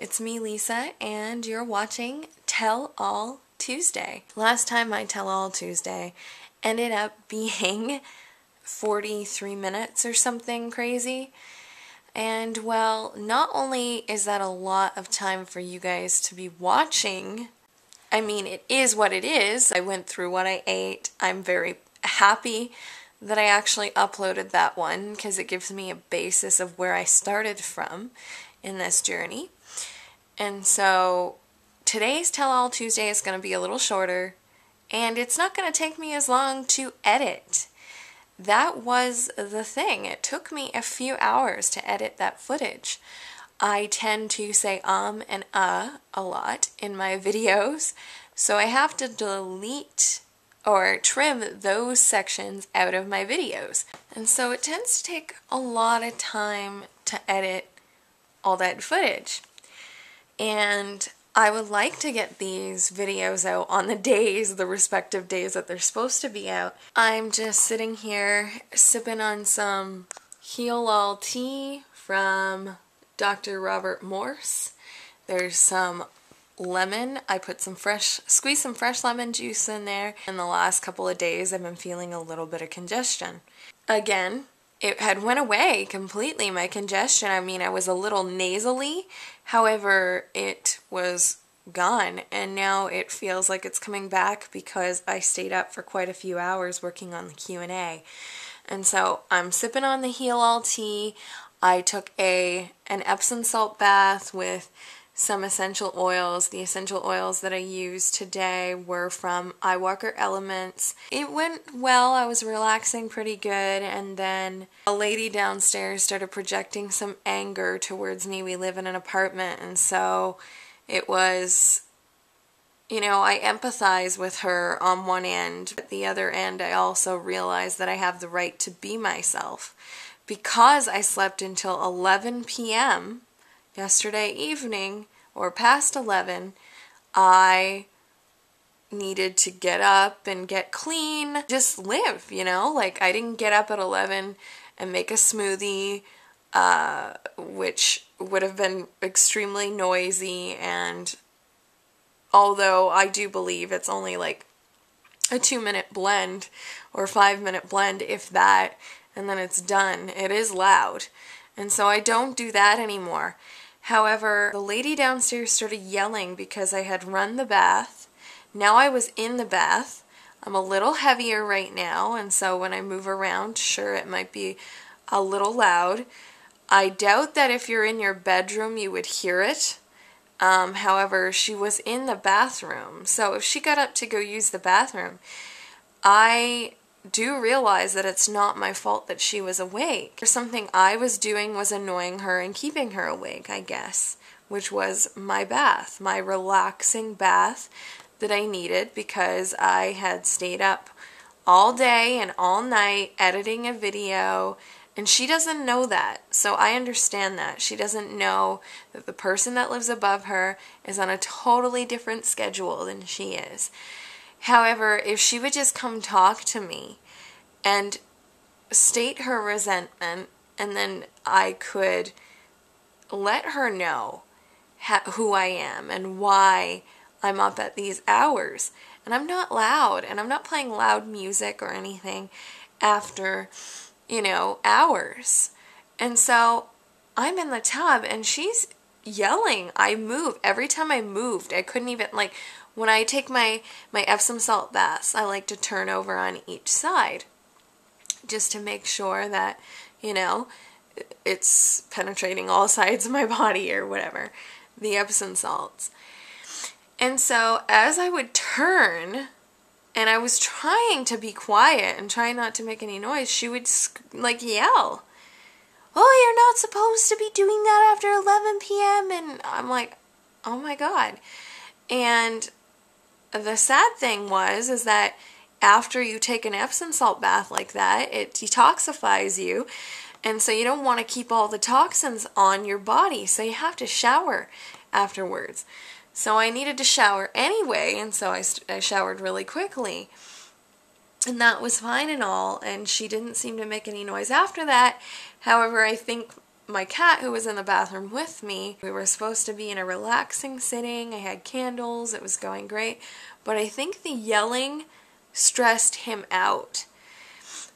It's me, Lisa, and you're watching Tell All Tuesday. Last time my Tell All Tuesday ended up being 43 minutes or something crazy. And well, not only is that a lot of time for you guys to be watching, I mean, it is what it is. I went through what I ate. I'm very happy that I actually uploaded that one because it gives me a basis of where I started from in this journey. And so today's Tell All Tuesday is going to be a little shorter, and it's not going to take me as long to edit. That was the thing. It took me a few hours to edit that footage. I tend to say and a lot in my videos, so I have to delete or trim those sections out of my videos. And so it tends to take a lot of time to edit all that footage. And I would like to get these videos out on the respective days that they're supposed to be out. I'm just sitting here sipping on some Heal All tea from Dr. Robert Morse. There's some lemon. I put squeezed some fresh lemon juice in there. In the last couple of days, I've been feeling a little bit of congestion. Again, it had went away completely, my congestion. I mean, I was a little nasally. However, it was gone, and now it feels like it's coming back because I stayed up for quite a few hours working on the Q&A. And so I'm sipping on the Heal All tea. I took an Epsom salt bath with some essential oils. The essential oils that I used today were from Walker Elements. It went well. I was relaxing pretty good, and then a lady downstairs started projecting some anger towards me. We live in an apartment, and so it was, I empathize with her on one end. At the other end, I also realized that I have the right to be myself. Because I slept until 11 p.m. yesterday evening, or past 11, I needed to get up and get clean, just live, like I didn't get up at 11 and make a smoothie, which would have been extremely noisy, and although I do believe it's only like a 2-minute blend or 5-minute blend, if that, and then it's done, it is loud, and so I don't do that anymore. However, the lady downstairs started yelling because I had run the bath. Now I was in the bath. I'm a little heavier right now, and so when I move around, sure, it might be a little loud. I doubt that if you're in your bedroom you would hear it. However, she was in the bathroom, so if she got up to go use the bathroom, I do realize that it's not my fault that she was awake. Something I was doing was annoying her and keeping her awake, I guess, which was my bath, my relaxing bath that I needed because I had stayed up all day and all night editing a video, and she doesn't know that, so I understand that. She doesn't know that the person that lives above her is on a totally different schedule than she is. However, if she would just come talk to me and state her resentment, and then I could let her know who I am and why I'm up at these hours. And I'm not loud, and I'm not playing loud music or anything after, hours. And so I'm in the tub, and she's yelling. I move. Every time I moved, I couldn't even, when I take my Epsom salt baths, I like to turn over on each side just to make sure that, it's penetrating all sides of my body or whatever, the Epsom salts. And so as I would turn, and I was trying to be quiet and trying not to make any noise, she would yell, "Oh, you're not supposed to be doing that after 11 p.m. And I'm like, oh my God. And the sad thing is that after you take an Epsom salt bath like that, it detoxifies you, and so you don't want to keep all the toxins on your body, so you have to shower afterwards. So I needed to shower anyway, and so I showered really quickly, and that was fine and all, and she didn't seem to make any noise after that. However, I think my cat, who was in the bathroom with me, we were supposed to be in a relaxing sitting. I had candles. It was going great. But I think the yelling stressed him out.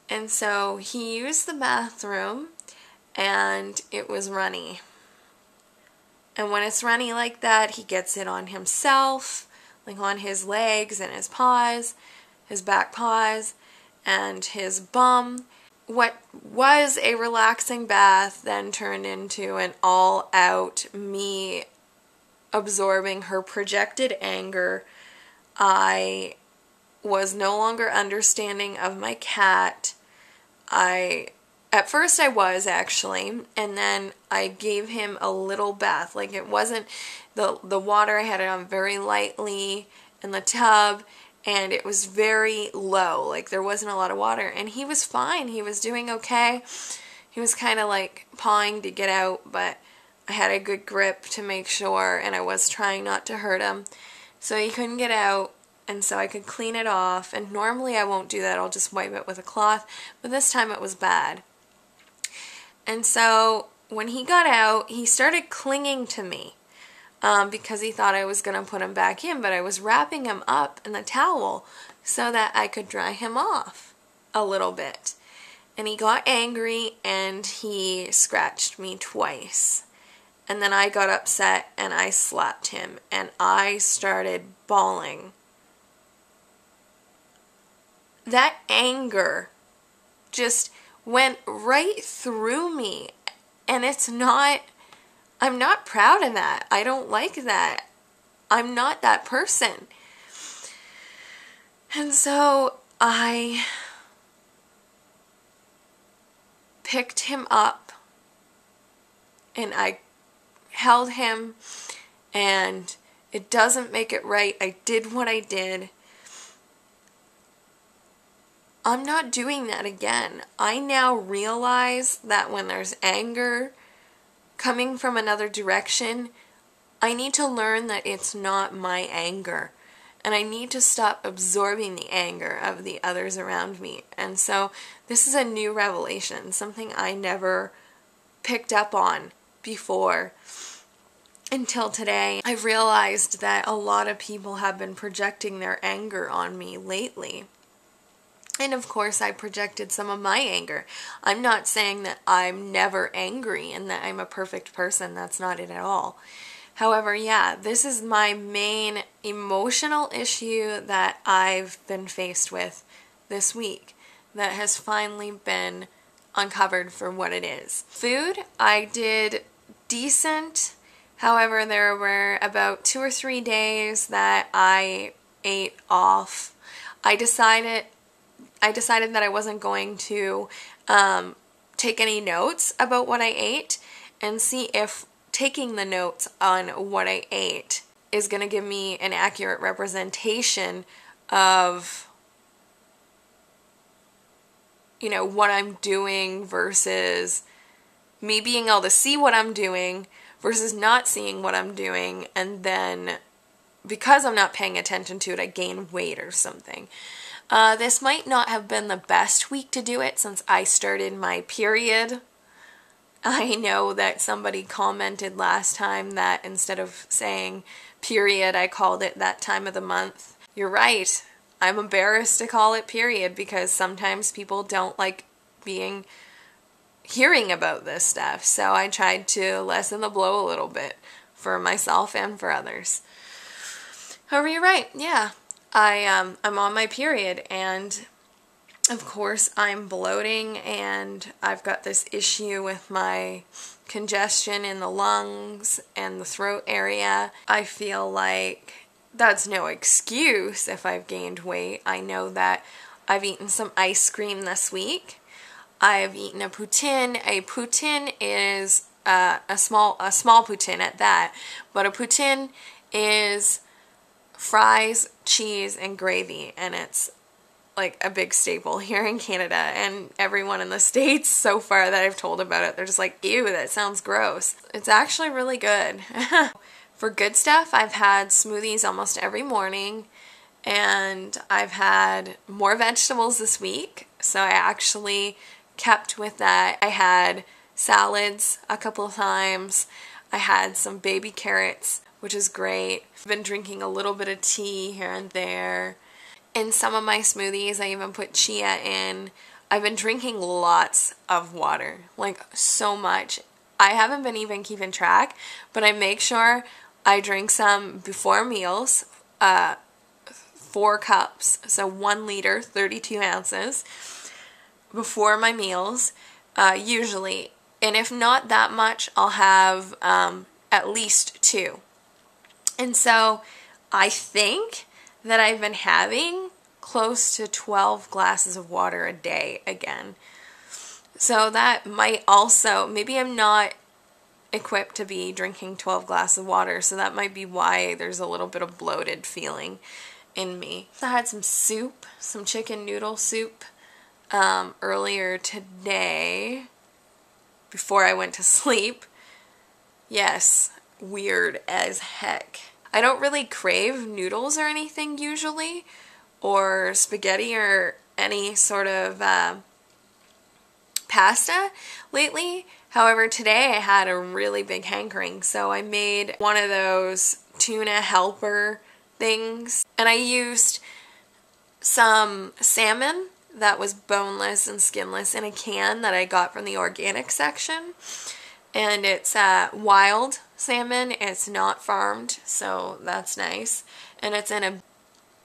And so he used the bathroom and it was runny. And when it's runny like that, he gets it on himself, like on his legs and his paws, his back paws, and his bum. What was a relaxing bath then turned into an all-out me absorbing her projected anger. I was no longer understanding of my cat. At first I was actually, and then I gave him a little bath. Like, it wasn't the water, I had it on very lightly in the tub, and it was very low. Like, there wasn't a lot of water, and he was fine. He was doing okay. He was kind of like pawing to get out, but I had a good grip to make sure, and I was trying not to hurt him. So he couldn't get out, and so I could clean it off. And normally I won't do that. I'll just wipe it with a cloth, but this time it was bad. And so when he got out, he started clinging to me because he thought I was going to put him back in, but I was wrapping him up in the towel so that I could dry him off a little bit. And he got angry and he scratched me twice. And then I got upset and I slapped him and I started bawling. That anger just went right through me, and I'm not proud of that. I don't like that. I'm not that person. And so I picked him up and I held him, and it doesn't make it right. I did what I did. I'm not doing that again. I now realize that when there's anger coming from another direction, I need to learn that it's not my anger. And I need to stop absorbing the anger of the others around me. And so this is a new revelation, something I never picked up on before until today. I've realized that a lot of people have been projecting their anger on me lately. And of course, I projected some of my anger. I'm not saying that I'm never angry and that I'm a perfect person. That's not it at all. However, yeah, this is my main emotional issue that I've been faced with this week that has finally been uncovered for what it is. Food, I did decent. However, there were about 2 or 3 days that I ate off. I decided that I wasn't going to take any notes about what I ate and see if taking the notes on what I ate is going to give me an accurate representation of, you know, what I'm doing versus me being able to see what I'm doing versus not seeing what I'm doing, and then because I'm not paying attention to it, I gain weight or something. This might not have been the best week to do it since I started my period. I know that somebody commented last time that instead of saying period, I called it that time of the month. You're right. I'm embarrassed to call it period because sometimes people don't like hearing about this stuff. So I tried to lessen the blow a little bit for myself and for others. However, you're right. Yeah. I'm on my period, and of course I'm bloating, and I've got this issue with my congestion in the lungs and the throat area. I feel like that's no excuse if I've gained weight. I know that I've eaten some ice cream this week. I've eaten a poutine. A poutine is a small poutine at that, but a poutine is fries, cheese, and gravy, and it's like a big staple here in Canada, and everyone in the States so far that I've told about it, they're just like, ew, that sounds gross. It's actually really good. For good stuff, I've had smoothies almost every morning, and I've had more vegetables this week, so I actually kept with that. I had salads a couple of times. I had some baby carrots, which is great. I've been drinking a little bit of tea here and there. In some of my smoothies, I even put chia in. I've been drinking lots of water, like so much. I haven't been even keeping track, but I make sure I drink some before meals, 4 cups, so 1 liter, 32 ounces, before my meals, usually. And if not that much, I'll have at least 2. And so I think that I've been having close to 12 glasses of water a day again. So that might also, maybe I'm not equipped to be drinking 12 glasses of water, so that might be why there's a little bit of bloated feeling in me. So I had some soup, some chicken noodle soup earlier today before I went to sleep. Yes, weird as heck. I don't really crave noodles or anything usually, or spaghetti or any sort of pasta lately. However, today I had a really big hankering, so I made one of those tuna helper things, and I used some salmon that was boneless and skinless in a can that I got from the organic section. And it's wild salmon. It's not farmed, so that's nice. And it's in a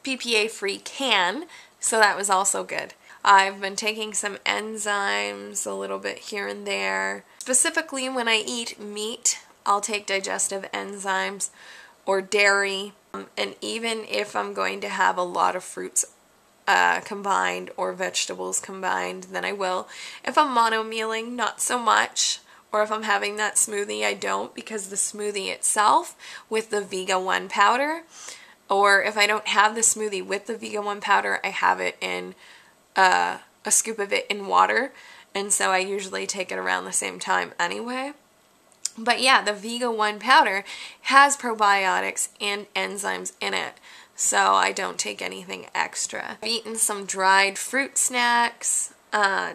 BPA-free can, so that was also good. I've been taking some enzymes a little bit here and there. Specifically when I eat meat, I'll take digestive enzymes or dairy. And even if I'm going to have a lot of fruits combined or vegetables combined, then I will. If I'm mono-mealing, not so much. Or if I'm having that smoothie, I don't, because the smoothie itself with the Vega 1 powder, or if I don't have the smoothie with the Vega 1 powder, I have it in a scoop of it in water, and so I usually take it around the same time anyway. But yeah, the Vega 1 powder has probiotics and enzymes in it, so I don't take anything extra. I've eaten some dried fruit snacks,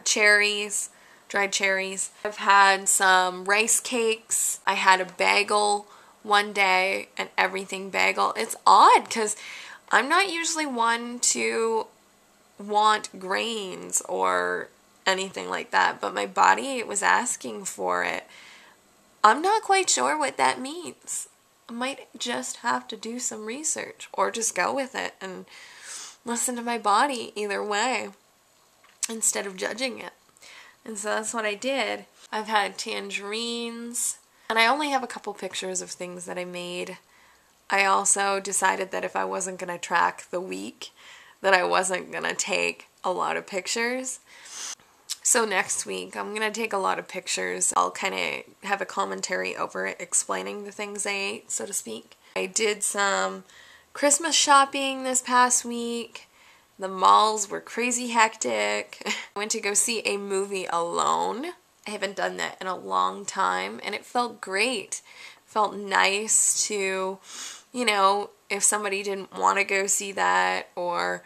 cherries, dried cherries. I've had some rice cakes. I had a bagel one day, an everything bagel. It's odd because I'm not usually one to want grains or anything like that, but my body was asking for it. I'm not quite sure what that means. I might just have to do some research or just go with it and listen to my body either way instead of judging it. And so that's what I did. I've had tangerines, and I only have a couple pictures of things that I made. I also decided that if I wasn't going to track the week, that I wasn't going to take a lot of pictures. So next week, I'm going to take a lot of pictures. I'll kind of have a commentary over it, explaining the things I ate, so to speak. I did some Christmas shopping this past week. The malls were crazy hectic. I went to go see a movie alone. I haven't done that in a long time, and it felt great. It felt nice to, you know, if somebody didn't want to go see that, or,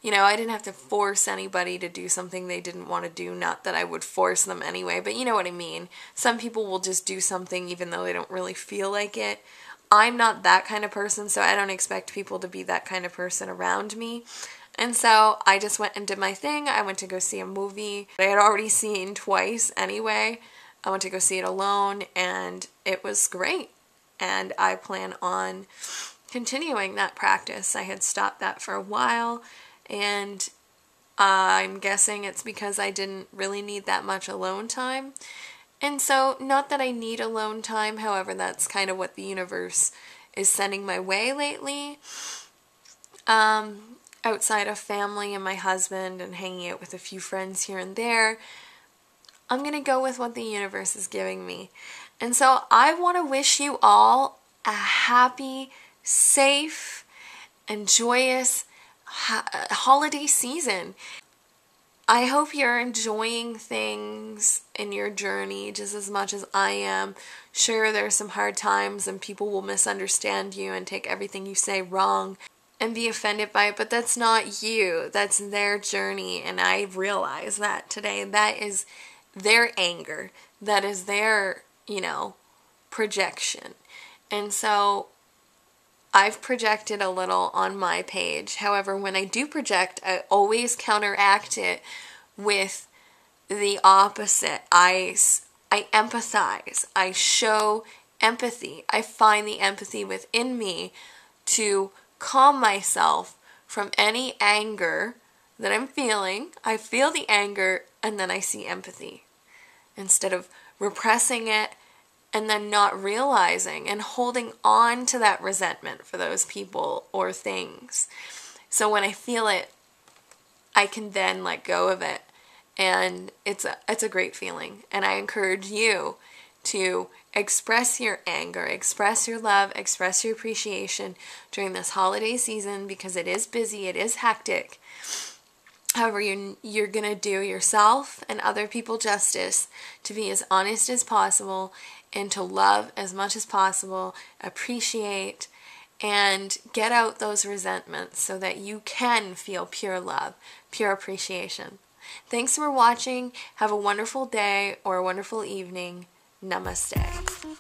you know, I didn't have to force anybody to do something they didn't want to do. Not that I would force them anyway, but you know what I mean. Some people will just do something even though they don't really feel like it. I'm not that kind of person, so I don't expect people to be that kind of person around me. And so I just went and did my thing. I went to go see a movie I had already seen twice anyway. I went to go see it alone, and it was great. And I plan on continuing that practice. I had stopped that for a while, and I'm guessing it's because I didn't really need that much alone time. And so, not that I need alone time, however, that's kind of what the universe is sending my way lately. Outside of family and my husband and hanging out with a few friends here and there, I'm going to go with what the universe is giving me. And so I want to wish you all a happy, safe, and joyous holiday season. I hope you're enjoying things in your journey just as much as I am. Sure, there's some hard times and people will misunderstand you and take everything you say wrong and be offended by it, but that's not you. That's their journey, and I realize that today. That is their anger. that is their, projection. And so I've projected a little on my page. However, when I do project, I always counteract it with the opposite. I empathize. I show empathy. I find the empathy within me to calm myself from any anger that I'm feeling. I feel the anger and then I see empathy. Instead of repressing it and then not realizing and holding on to that resentment for those people or things. So when I feel it, I can then let go of it. And it's a great feeling. And I encourage you to express your anger, express your love, express your appreciation during this holiday season, because it is busy, it is hectic. However, you're going to do yourself and other people justice to be as honest as possible and to love as much as possible, appreciate, and get out those resentments so that you can feel pure love, pure appreciation. Thanks for watching. Have a wonderful day or a wonderful evening. Namaste.